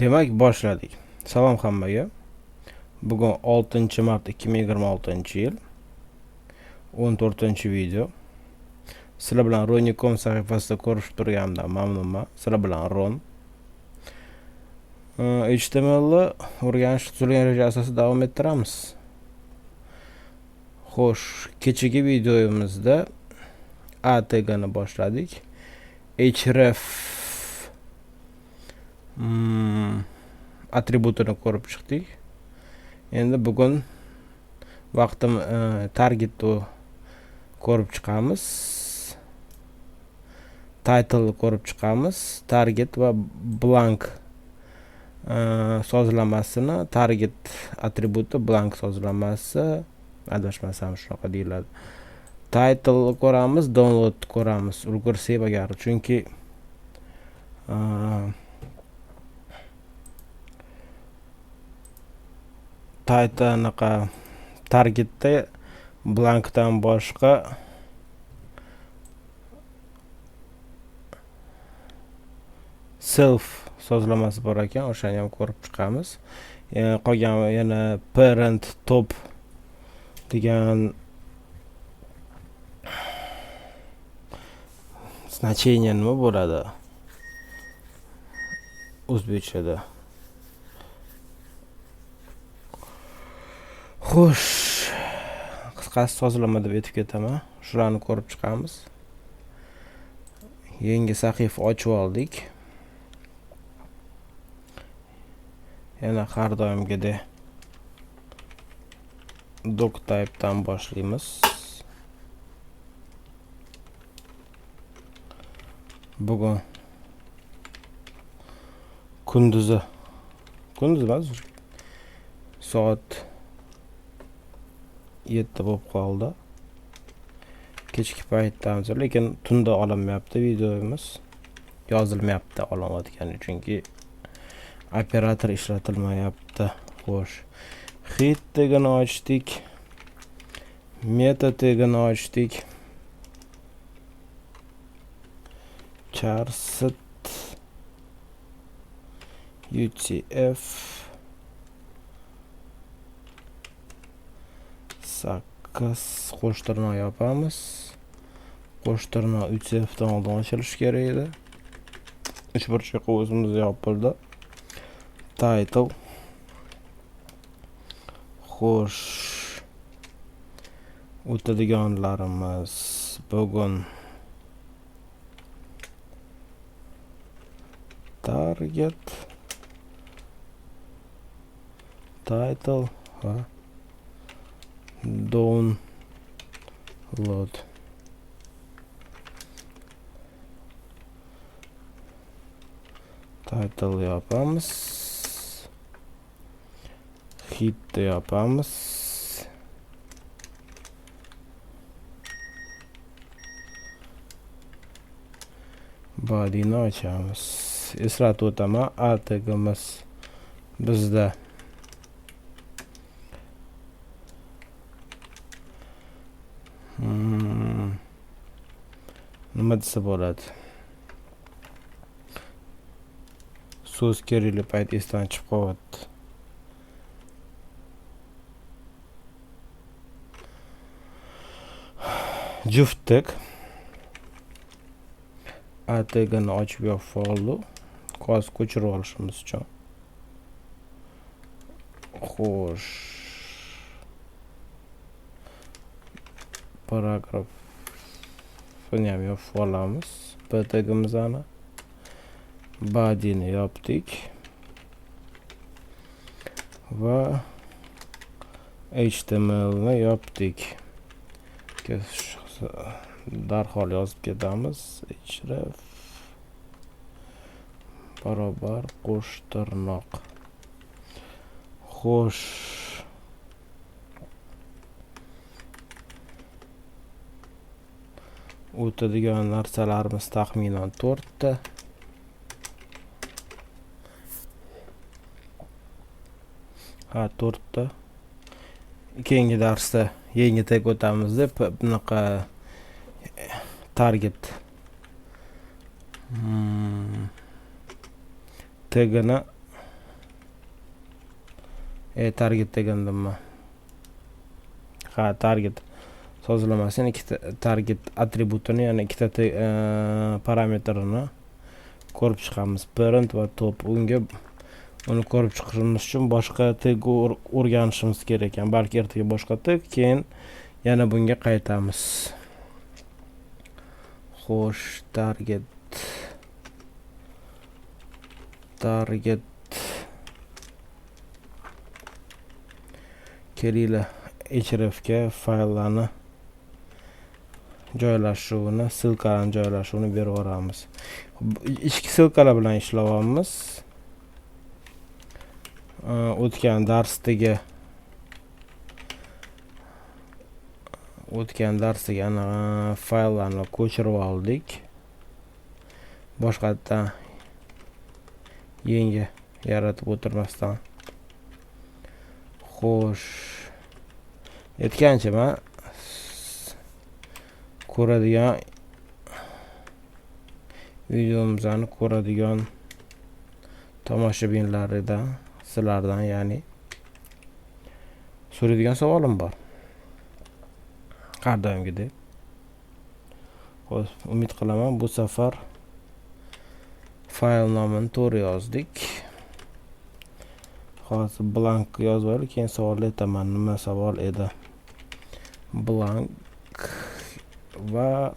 Demak, boshladik. Salom hammaga. Bugun 6-mart 2026-yil 14-video. Sizlar bilan Ron.com sahifasida ko'rishib turganimdan mamnunman. Sizlar bilan Ron. HTMLni o'rganish tuzilgan reja asosida davom ettiramiz. Xo'sh, kechagi videomizda A tagini boshladik. href atributini ko'rib chiqdik. Endi bugun vaqtim targetni ko'rib chiqamiz. Title ko'rib chiqamiz. Target va blank sozlamasini, target atributi, blank sozlamasi, adashmasam shunaqa deyiladi. Title ko'ramiz, download ko'ramiz. Ulgursak agar, chunki title'naqa targetda blankdan boshqa self sozlamasi bor ekan, o'shani ham ko'rib chiqamiz. Qolgan yana parent top degan значение nima bo'ladi o'zbekchada? Xo'sh, qisqasi sozlama deb aytib ketaman. Shularni ko'rib chiqamiz. Yangi sahifa ochib oldik. Yana har doimgidek doctype'dan boshlaymiz. Bugun kunduzi emas, soat 7 bo'lib qoldi. Kechki paytdamiz, lekin tunda olinmayapti videomiz. Yozilmayapti olinayotgani, chunki operator ishlatilmayapti. Xo'sh, head tagini ochdik. Meta tagini ochdik. Charset UTF 8 qo'shtirnoq yopamiz. Qo'shtirnoq UTF dan oldin ochilishi kerak edi. Uch burchak o'zimiz yopildi. Title. Xo'sh, o'tadiganlarimiz bugun target, title va download. Title yapamiz. Hit yapamiz. Body'ni ochamiz. Eslatib o'taman, A tagimiz bizda nima desa bo'ladi? So'z kerakli payt esdan chiqib qolyapti. Juft tag. A tagini ochib yopib oldik. Qo'z ko'chirib olishimiz uchun. Xo'sh, paragrafni ham yopib olamiz. B tagimizni, body'ni yopdik va HTMLni yopdik. Darhol yozib ketamiz. Href barobar qo'shtirnoq. Xo'sh, o'tadigan narsalarimiz taxminan 4 ta. Ha, 4 ta. Keyingi darsda yangi tag o'tamiz deb bunaqa target tagini Target degandimmi? Ha, target sozlamasini ikkita target atributini, ya'ni ikkita parametrini ko'rib chiqamiz. Parent va top. Uni ko'rib chiqishimiz uchun boshqa tag o'rganishimiz kerak ekan. Balki ertaga boshqa tag, keyin yana bunga qaytamiz. Xo'sh, target kelinglar hrefga fayllarni joylashuvini, silkalarni joylashuvini berib yuboramiz. Ichki silkalar bilan ishlayapmiz. O'tgan darsdagi fayllarni ko'chirib oldik. Boshqatdan yangi yaratib o'tirmasdan. Xo'sh, aytgancha men ko'radigan videomizni ko'radigan tomoshabinlardan, sizlardan, ya'ni so'raydigan savolim bor. Har doimgidek. Xo'sh, umid qilaman bu safar fayl nomini to'g'ri yozdik. Hozir blank yozib olib, keyin savol aytaman. Nima savol edi? Blank va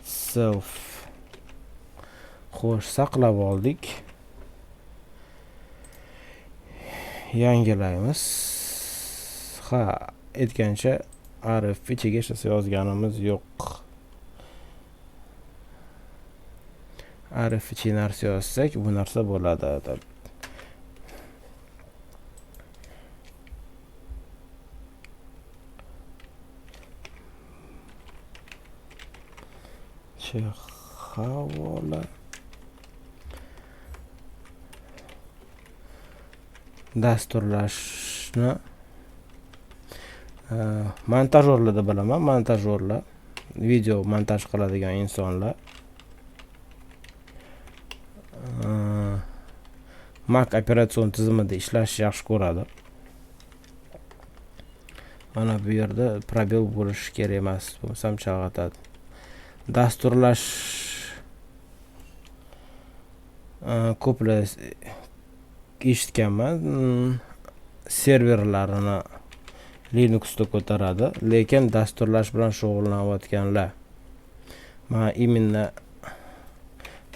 self. Xo'sh, saqlab oldik. Yangilaymiz. Ha, aytgancha arif ichiga hech narsa yozganimiz yo'q. Arif ichiga narsa yozsak, bu narsa bo'ladi deb. Havola dasturlashni montajyorlarda bilaman. Montajyorlar, video montaj qiladigan insonlar Mac operatsion tizimida ishlashni yaxshi ko'radi. Mana bu yerda probel bo'lishi kerak emas, bo'lsam chalg'atadi. Dasturlash ko'plar eshitganman, serverlarini Linuxda ko'taradi, lekin dasturlash bilan shug'ullanayotganlar. Mana imенно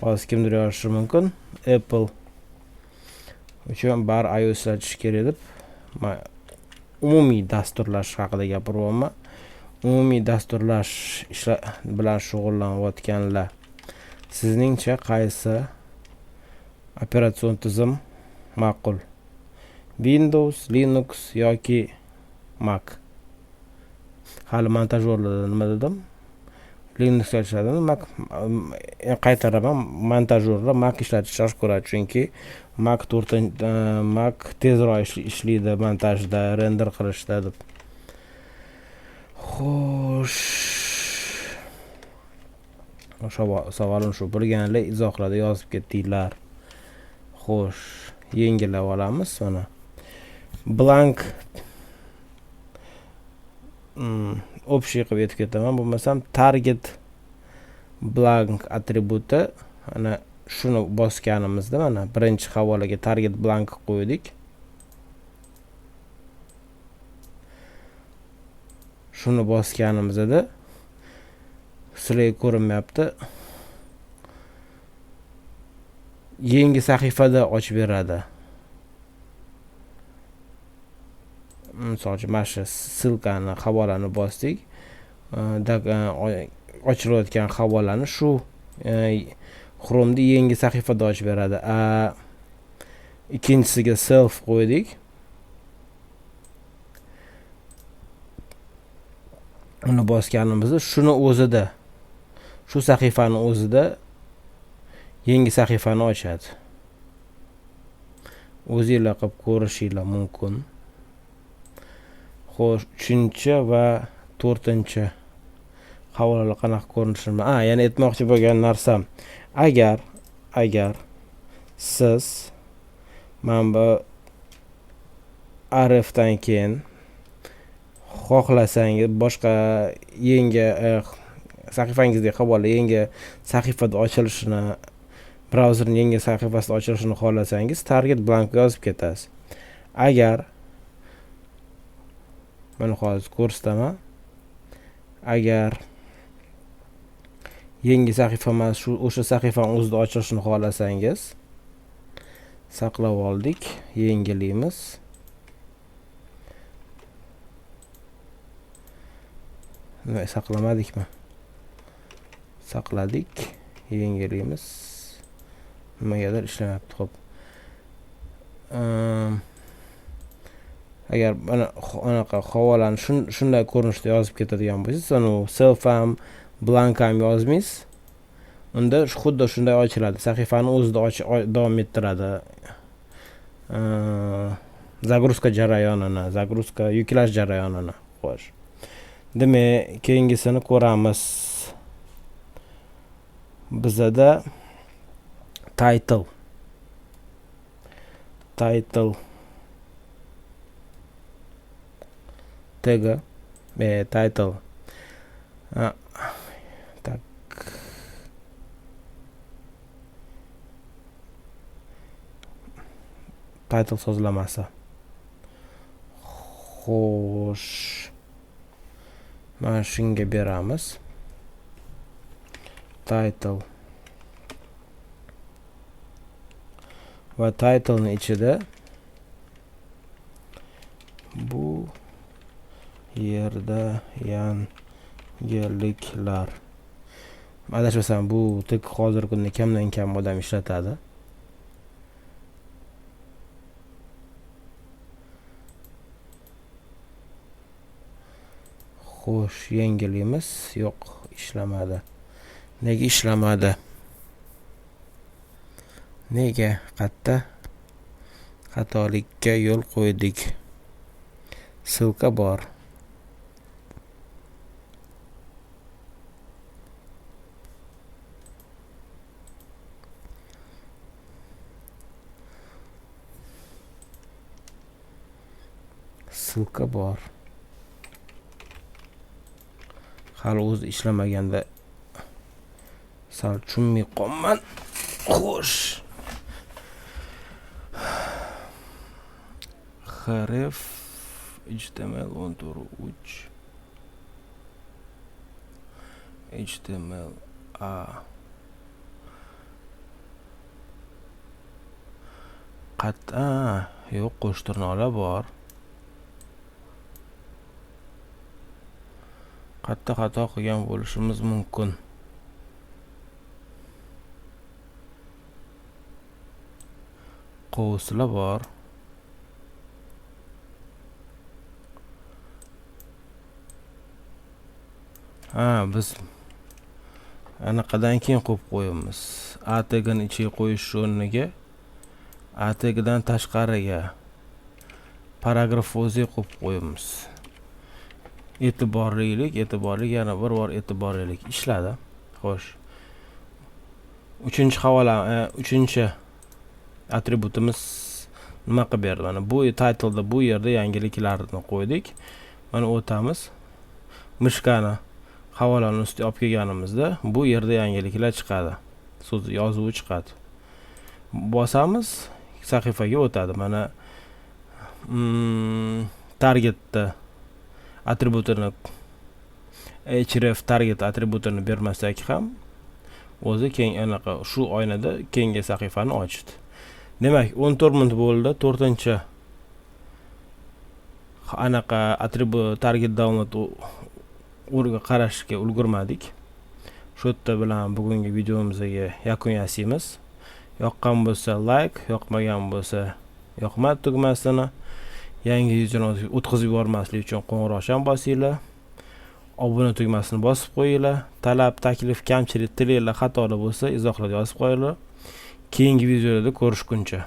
hozir kimdir yozishi mumkin, Apple uchun bar iOS ishlatish kerak deb. Men umumiy dasturlash haqida gapiryapman. Umumiy dasturlash bilan shug'ullanayotganlar, sizningcha qaysi operatsion tizim ma'qul? Windows, Linux yoki Mac? Hali montajyorlarda nima dedim? Linux ishlatadi, Mac qaytaraman. Montajyorlar Mac ishlatishni yaxshi ko'radi, chunki Mac tezroq ishlaydi montajda, render qilishda deb. Xo'sh, savolim shu. Bilganlar izohlarda yozib ketdinglar. Xo'sh, yengillab olamiz mana. Blank общий qilib aytib ketaman. Bo'lmasam target blank atributi, ana shuni bosganimizda, mana birinchi havolaga target blank qo'ydik. Shuni bosganimizda sizlarga ko'rinmayapti. Yangi sahifada ochib beradi. Misol uchun mana shu silkani, havolani bosdik. Ochilayotgan havolani shu Chrome'da yangi sahifada ochib beradi. Ikkinchisiga self qo'ydik. Uni bosganimizda shuni o'zida, shu sahifani o'zida yangi sahifani ochadi. O'zingizlar qilib ko'rishinglar mumkin. Xo'sh, 3-chi va 4-chi havolalar qanaqa ko'rinishini, yana aytmoqchi bo'lgan narsam, agar siz mana bu arfdan keyin xohlasangiz boshqa yangi sahifangizdagi havola yangi sahifada ochilishini, brauzerning yangi sahifasida ochilishini xohlasangiz target blank yozib ketasiz. Agar mana hozir ko'rsataman. Agar yangi sahifa emas, o'sha sahifani o'zida ochilishini xohlasangiz, saqlab oldik, yangilaymiz. Nima saqlamadikmi? Saqladik, yangilaymiz. Nimagadir ishlamayapti. Xo'p. Agar mana anaqa havolani shunday ko'rinishda yozib ketadigan bo'lsangiz, uni self ham blank ham yozmaysiz. Unda xuddi shunday ochiladi. Sahifani o'zida davom ettiradi. Zagruzka jarayonini, zagruzka yuklash jarayonini. Xo'sh. Demak, keyingisini ko'ramiz. Bizda title tag title tak title sozlamasi. Xo'sh, mana shunga beramiz. Title va titlening ichida bu yerda yangiliklar. Adashmasam bu tek hozirgi kunda kamdan kam odam ishlatadi. Xo'sh, yangilaymiz. Yo'q, ishlamadi. Nega ishlamadi? Nega qatta xatolikka yo'l qo'ydik? Ссылка bor. Ссылка bor. Hali o'zi ishlamaganda sal tushunmay qolman. Xo'sh. Href HTML 1.3 HTML A qat'a yo'q, qo'shtirnoqlar bor. Qat'a xato qilgan bo'lishimiz mumkin. Qovuslar bor. Biz anaqadan keyin qo'yib qo'yamiz. A tagini ichiga qo'yish o'rniga A tagidan tashqariga paragraf o'zi qo'yib qo'yamiz. E'tiborli, yana bir bor e'tiborlik ishladi. Xo'sh. Uchinchi atributimiz nima qilib berdi? Mana bu titleda bu yerda yangiliklarni qo'ydik. Mana o'tamiz. Mishkani havolani ustiga olib kelganimizda bu yerda yangiliklar chiqadi. So'z yozuvi chiqadi. Bosamiz, sahifaga o'tadi. Mana targetda atributini href target atributini bermasak ham o'zi keng anaqa shu oynada keyingi sahifani ochdi. Demak, 14 minut bo'ldi. 4-chi anaqa atribut target download o'rga qarashga ulgurmadik. Shu yerda bilan bugungi videomizga yakun yasaymiz. Yoqqan bo'lsa like, yoqmagan bo'lsa yoqma tugmasini yangi videoni o'tkazib yubormaslik uchun qo'ng'iroqchani bosinglar. Obuna tugmasini bosib qo'yinglar. Talab, taklif, kamchilik, tilinglar, xatolar bo'lsa izohlarga yozib qo'yinglar. Keyingi videoda ko'rishguncha